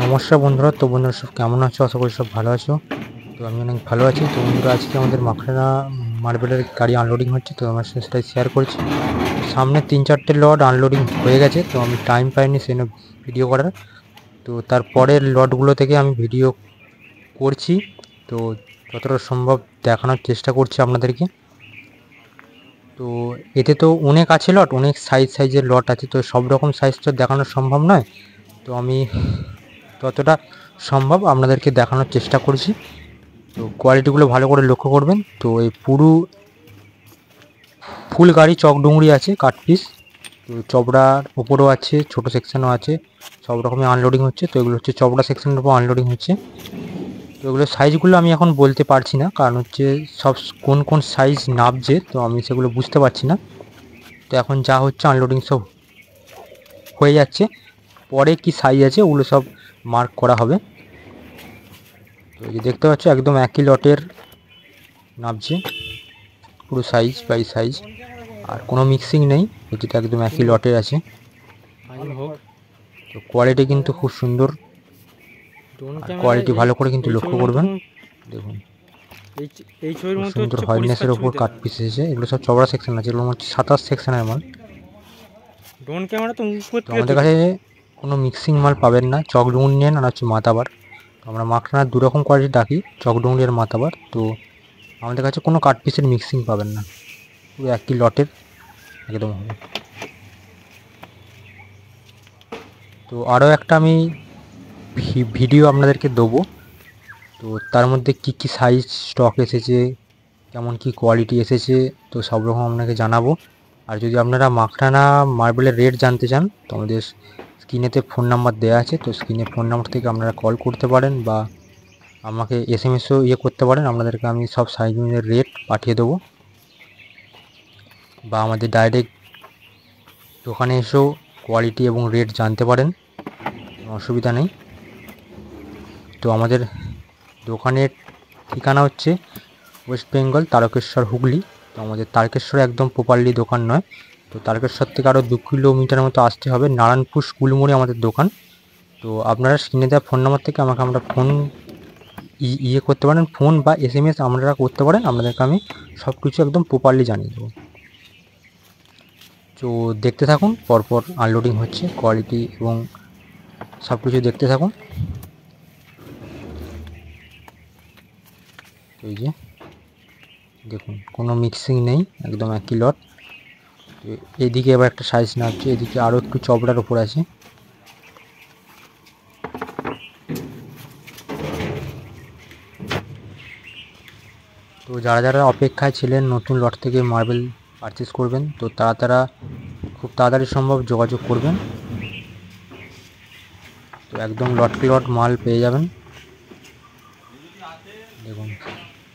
নমস্কার বন্ধুরা। তো বন্ধুরা সব কেমন আছো? আশা করি সব ভালো আছো। তো আমি অনেক ভালো আছি। তো বন্ধুরা আজকে আমাদের মাখরানা মার্বেলের গাড়ি আনলোডিং হচ্ছে, তো আমার সাথে সেটাই শেয়ার করছি। সামনে 3-4টে লট আনলোডিং হয়ে গেছে, তো আমি টাইম পাইনি সেজন্য ভিডিও করার। তো তারপরের লটগুলো থেকে আমি ভিডিও করছি, তো যতটা সম্ভব দেখানোর চেষ্টা করছি আপনাদেরকে। তো এতে তো অনেক আছে লট, অনেক সাইজের লট আছে, তো সব রকম সাইজ তো দেখানো সম্ভব নয়। তো আমি যতটা সম্ভব আপনাদেরকে দেখানোর চেষ্টা করছি। তো কোয়ালিটিগুলো ভালো করে লক্ষ্য করবেন। তো এই পুরো ফুল গাড়ি চকডুংরি আছে কাট পিস, তো চবড়ার উপরেও আছে, ছোট সেকশনও আছে, সব রকমই আনলোডিং হচ্ছে। তো এগুলো হচ্ছে চবড়া সেকশনের উপর আনলোডিং হচ্ছে। তো এগুলো সাইজগুলো আমি এখন বলতে পারছি না, কারণ হচ্ছে সব কোন কোন সাইজ নামছে, তো আমি সেগুলো বুঝতে পারছি না। তো এখন যা হচ্ছে আনলোডিং সব হয়ে যাচ্ছে, পরে কি সাইজ আছে ওগুলো সব মার্ক করা হবে। তো এই যে দেখতে পাচ্ছ একদম একই লটের নামছে, পুরো সাইজ বাই সাইজ, আর কোনো মিক্সিং নেই, যেটা একদম একই লটের আছে। তো কোয়ালিটি কিন্তু খুব সুন্দর, আর কোয়ালিটি ভালো করে কিন্তু লক্ষ্য করবেন। দেখুন খুব সুন্দর হোয়াইটনেসের ওপর কাট পিস এসেছে। এগুলো সব চওড়া সেকশন আছে, এগুলো হচ্ছে 27 সেকশনের মাল। তো আমাদের কাছে কোনো মিক্সিং মাল পাবেন না, চকডুংরি নেন আর হচ্ছে মাতাবার। আমরা মাখরানার দু রকম কোয়ালিটি ডাকি, চকডুংরি আর মাতাবার। তো আমাদের কাছে কোনো কাট পিসের মিক্সিং পাবেন না, পুরো একই লটের একদম হবে। তো আরও একটা আমি ভিডিও আপনাদেরকে দেবো, তো তার মধ্যে কি কি সাইজ স্টক এসেছে, কেমন কি কোয়ালিটি এসেছে, তো সব রকম আপনাকে জানাবো। আর যদি আপনারা মাখরানা মার্বেলের রেট জানতে চান, তো আমাদের স্ক্রিনেতে ফোন নাম্বার দেওয়া আছে, তো স্ক্রিনে ফোন নাম্বার থেকে আপনারা কল করতে পারেন বা আমাকে এসএমএসও করতে পারেন। আপনাদেরকে আমি সব সাইজের রেট পাঠিয়ে দেবো, বা আমাদের ডাইরেক্ট দোকানে এসেও কোয়ালিটি এবং রেট জানতে পারেন, কোনো অসুবিধা নেই। তো আমাদের দোকানের ঠিকানা হচ্ছে ওয়েস্ট বেঙ্গল, তারকেশ্বর, হুগলি। তো আমাদের তারকেশ্বরে একদম প্রপারলি দোকান নয়, তো তারকেশ্বর থেকে আরও 2 কিলোমিটার মতো আসতে হবে, নারায়ণপুর স্কুল মোড়ে আমাদের দোকান। তো আপনারা স্ক্রিনে দেওয়া ফোন নাম্বার থেকে আমাকে আমরা ফোন করতে পারেন, ফোন বা এসএমএস আপনারা করতে পারেন, আপনাদেরকে আমি সব কিছু একদম প্রপারলি জানিয়ে দেবো। তো দেখতে থাকুন, পরপর আনলোডিং হচ্ছে, কোয়ালিটি এবং সব কিছু দেখতে থাকুন। এই যে দেখুন কোনো মিক্সিং নেই, একদম একই লট। এদিকে এবার একটা সাইজ নামছে, এদিকে আরও একটু চবড়ার ওপর আছে। তো যারা যারা অপেক্ষায় ছিলেন নতুন লট থেকে মার্বেল পারচেস করবেন, তো তারা খুব তাড়াতাড়ি সম্ভব যোগাযোগ করবেন। তো একদম লট মাল পেয়ে যাবেন। দেখুন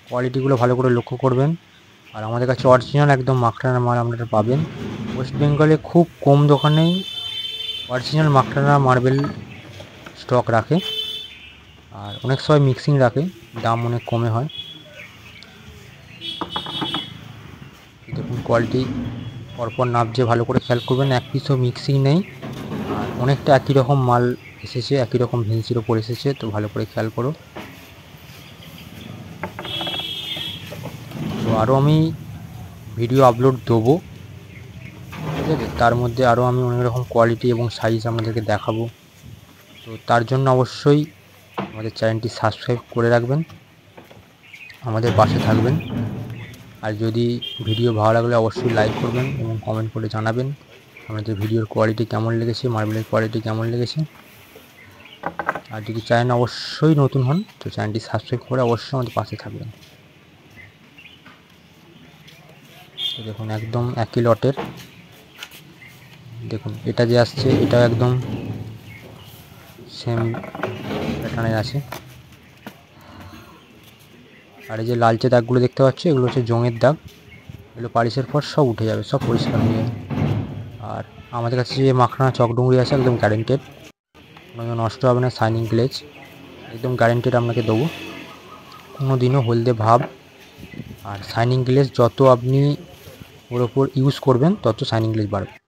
কোয়ালিটিগুলো ভালো করে লক্ষ্য করবেন। আর আমাদের কাছে অরিজিনাল একদম মাখরানা মাল আপনারা পাবেন। ওয়েস্ট বেঙ্গলে খুব কম দোকানেই অরিজিনাল মাখরানা মার্বেল স্টক রাখে, আর অনেক সময় মিক্সিং রাখে, দাম অনেক কমে হয়। দেখুন কোয়ালিটি পরপর নাবছে, ভালো করে খেয়াল করবেন, এক পিসও মিক্সিং নেই, আর অনেকটা একই রকম মাল এসেছে, একই রকম ভেন্সির ওপর এসেছে, তো ভালো করে খেয়াল করো। তো আরও আমি ভিডিও আপলোড দেবো, ঠিক আছে, তার মধ্যে আরও আমি অনেক রকম কোয়ালিটি এবং সাইজ আপনাদেরকে দেখাবো। তো তার জন্য অবশ্যই আমাদের চ্যানেলটি সাবস্ক্রাইব করে রাখবেন, আমাদের পাশে থাকবেন। আর যদি ভিডিও ভালো লাগলে অবশ্যই লাইক করবেন এবং কমেন্ট করে জানাবেন আমাদের ভিডিওর কোয়ালিটি কেমন লেগেছে, মার্বেলের কোয়ালিটি কেমন লেগেছে। আর যদি চ্যানেল অবশ্যই নতুন হন, তো চ্যানেলটি সাবস্ক্রাইব করে অবশ্যই আমাদের পাশে থাকবেন। তো দেখুন একদম একই লটের, দেখুন এটা যে আসছে এটা একদম সেম প্যাটার্নের আছে। আর এই যে লালচে দাগগুলো দেখতে পাচ্ছ, এগুলো হচ্ছে জংয়ের দাগ, এগুলো পালিশের পর সব উঠে যাবে, সব পরিষ্কার হয়ে যাবে। আর আমাদের কাছে যে মাখরানা চকডুংরি আছে একদম গ্যারেন্টেড, কোনো নষ্ট হবে না, শাইনিং গ্লেজ একদম গ্যারেন্টেড আপনাকে দেবো, কোনো দিনও হলদে ভাব। আর শাইনিং গ্লেজ যত আপনি ওর ওপর ইউজ করবেন তত শাইনিং গ্লেজ বাড়বে।